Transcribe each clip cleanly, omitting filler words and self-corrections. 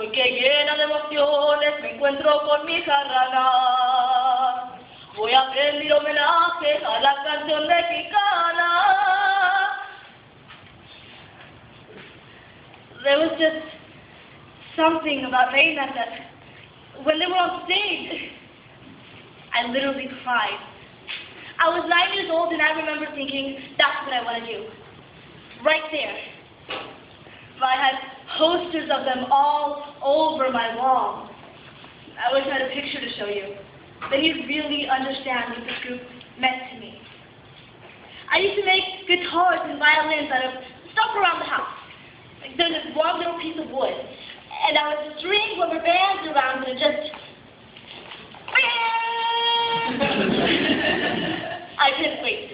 porque llena de emociones me encuentro con mi jarana. Voy a rendir homenaje a la canción mexicana. There was just something about Reina that when they were on stage, I literally cried. I was 9 years old and I remember thinking, that's what I want to do. Right there. I had posters of them all over my wall. I wish I had a picture to show you. Then you'd really understand what this group meant to me. I used to make guitars and violins out of stuff around the house. Like there's this one little piece of wood, and I would string rubber bands around it and just... I couldn't wait.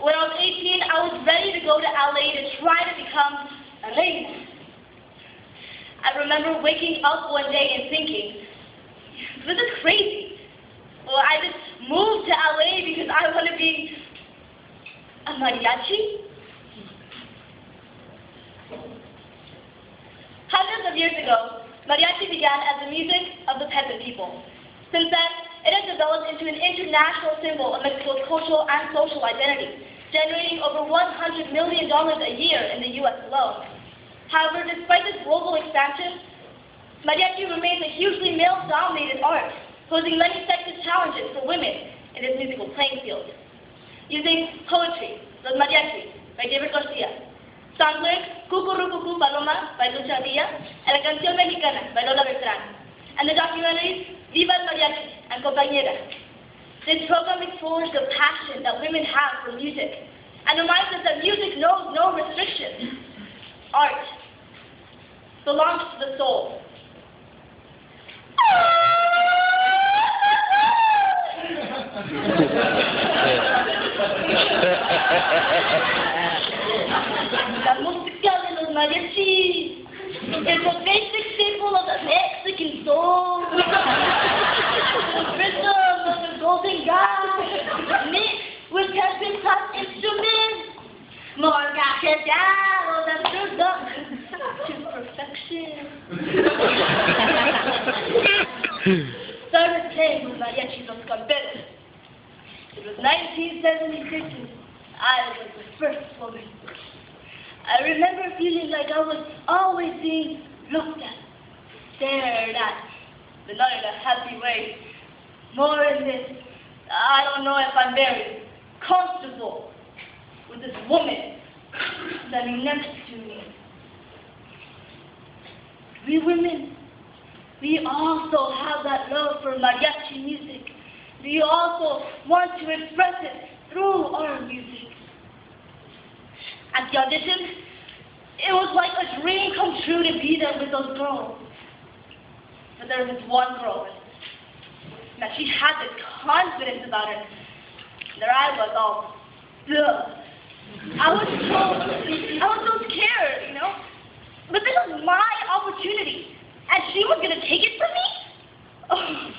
When I was 18, I was ready to go to LA to try to become a lady. I remember waking up one day and thinking, this is crazy. Well, I just moved to LA because I want to be a mariachi. Hundreds of years ago, mariachi began as the music of the peasant people. Since then, it has developed into an international symbol of Mexico's cultural and social identity, generating over $100 million a year in the U.S. alone. However, despite this global expansion, mariachi remains a hugely male-dominated art, posing many sexist challenges for women in its musical playing field. Using poetry, Los Mariachis, by David Garcia, song lyrics, Cucurucucu Paloma, by Lucha Villa, and La Canción Mexicana, by Lola Beltrán, and the documentaries, Viva el Mariachi and Compañera. This program explores the passion that women have for music and reminds us that music knows no restrictions. Art belongs to the soul. La música de los mariachis is a basic symbol of the Mexican soul. The rhythm of the golden god, mixed with tempered instruments, more cajetados and products to perfection. Started playing with mariachis on Camperos. It was 1976 and I was the first woman. I remember feeling like I was always being looked at, stared at, but not in a happy way. More in this, I don't know if I'm very comfortable with this woman standing next to me. We women, we also have that love for mariachi music. We also want to express it through our music. At the audition, it was like a dream come true to be there with those girls. But there was this one girl, and she had this confidence about her. There I was all, ugh. I was so scared, you know? But this was my opportunity, and she was going to take it from me? Oh.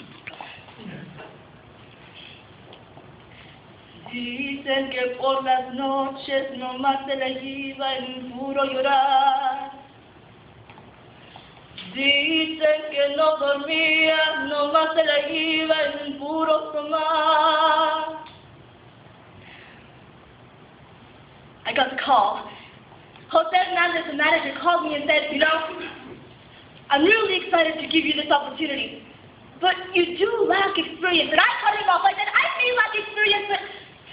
Dicen que por las noches nomás se la iba en puro llorar. Dicen que no dormía, nomás se la iba en puro tomar. I got the call. Jose Hernandez, the manager, called me and said, you know, I'm really excited to give you this opportunity, but you do lack experience. And I cut him off. I said, I may lack experience,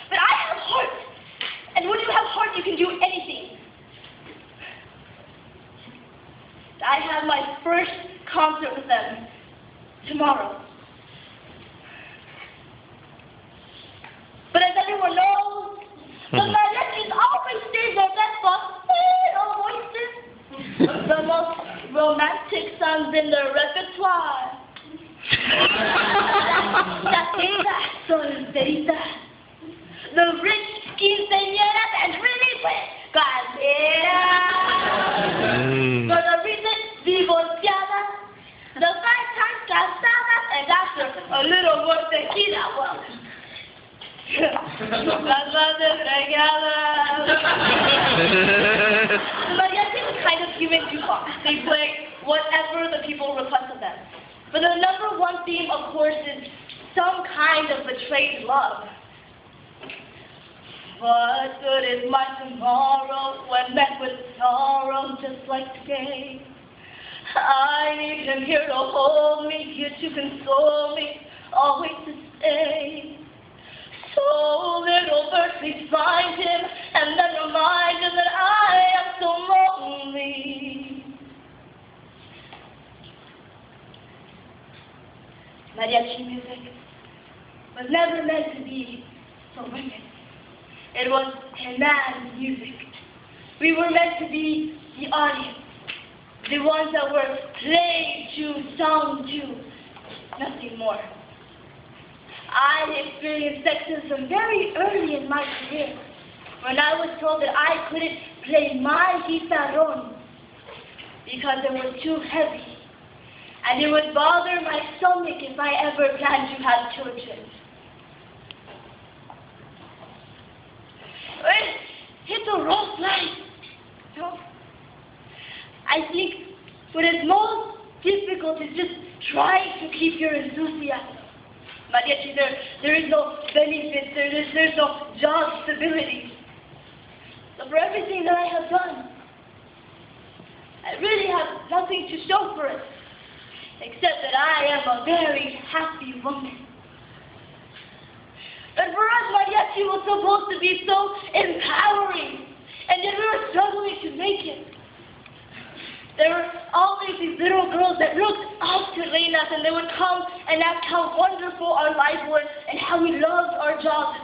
but I have heart. And when you have heart, you can do anything. I have my first concert with them tomorrow. But as everyone knows, the mariachis always save their best voices, the most romantic songs in their repertoire. Las solteritas, the rich quinceañeras, and really calderas. For the recent divorciadas, the 5 times casadas, and after a little more tequila, well, las más desgraciadas. The mariachi was kind of human too far. They play whatever the people request of them. But the number one theme, of course, is some kind of betrayed love. What good is my tomorrow when met with sorrow just like today? I need him here to hold me, here to console me, always to stay. So little bird, please find him, and then remind him that I am so lonely. Mariachi music was never meant to be for women. It was a man's music. We were meant to be the audience, the ones that were played to, sung to, nothing more. I experienced sexism very early in my career, when I was told that I couldn't play my guitarrón because it was too heavy, and it would bother my stomach if I ever planned to have children. It's a rough life. No? I think what is most difficult is just trying to keep your enthusiasm. Mariachi, there is no benefit, there's no job stability. So for everything that I have done, I really have nothing to show for it, except that I am a very happy woman. And for us, Mariachi was supposed to be so empowering, and yet we were struggling to make it. There were always these little girls that looked up to Reinas, and they would come and ask how wonderful our life was and how we loved our jobs.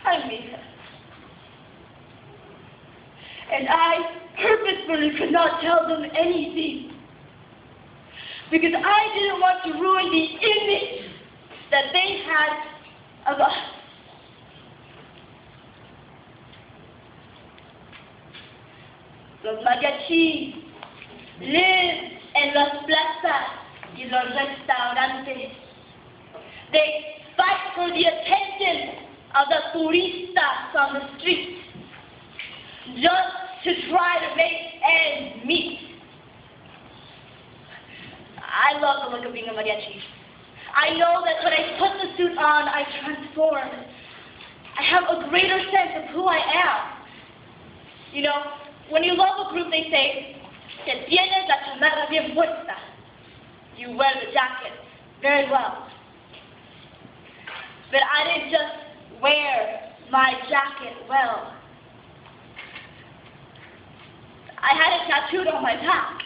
I made her. And I purposefully could not tell them anything, because I didn't want to ruin the image that they had of us. Los mariachis live en las plazas y los restaurantes. They fight for the attention of the turistas on the street, just to try to make ends meet. I love the look of being a mariachi. I know that when I put the suit on, I transform. I have a greater sense of who I am. You know, when you love a group, they say, "Te tienes la chamarra bien puesta." You wear the jacket very well. But I didn't just wear my jacket well. I had it tattooed on my back.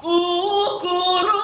Cucurucucú.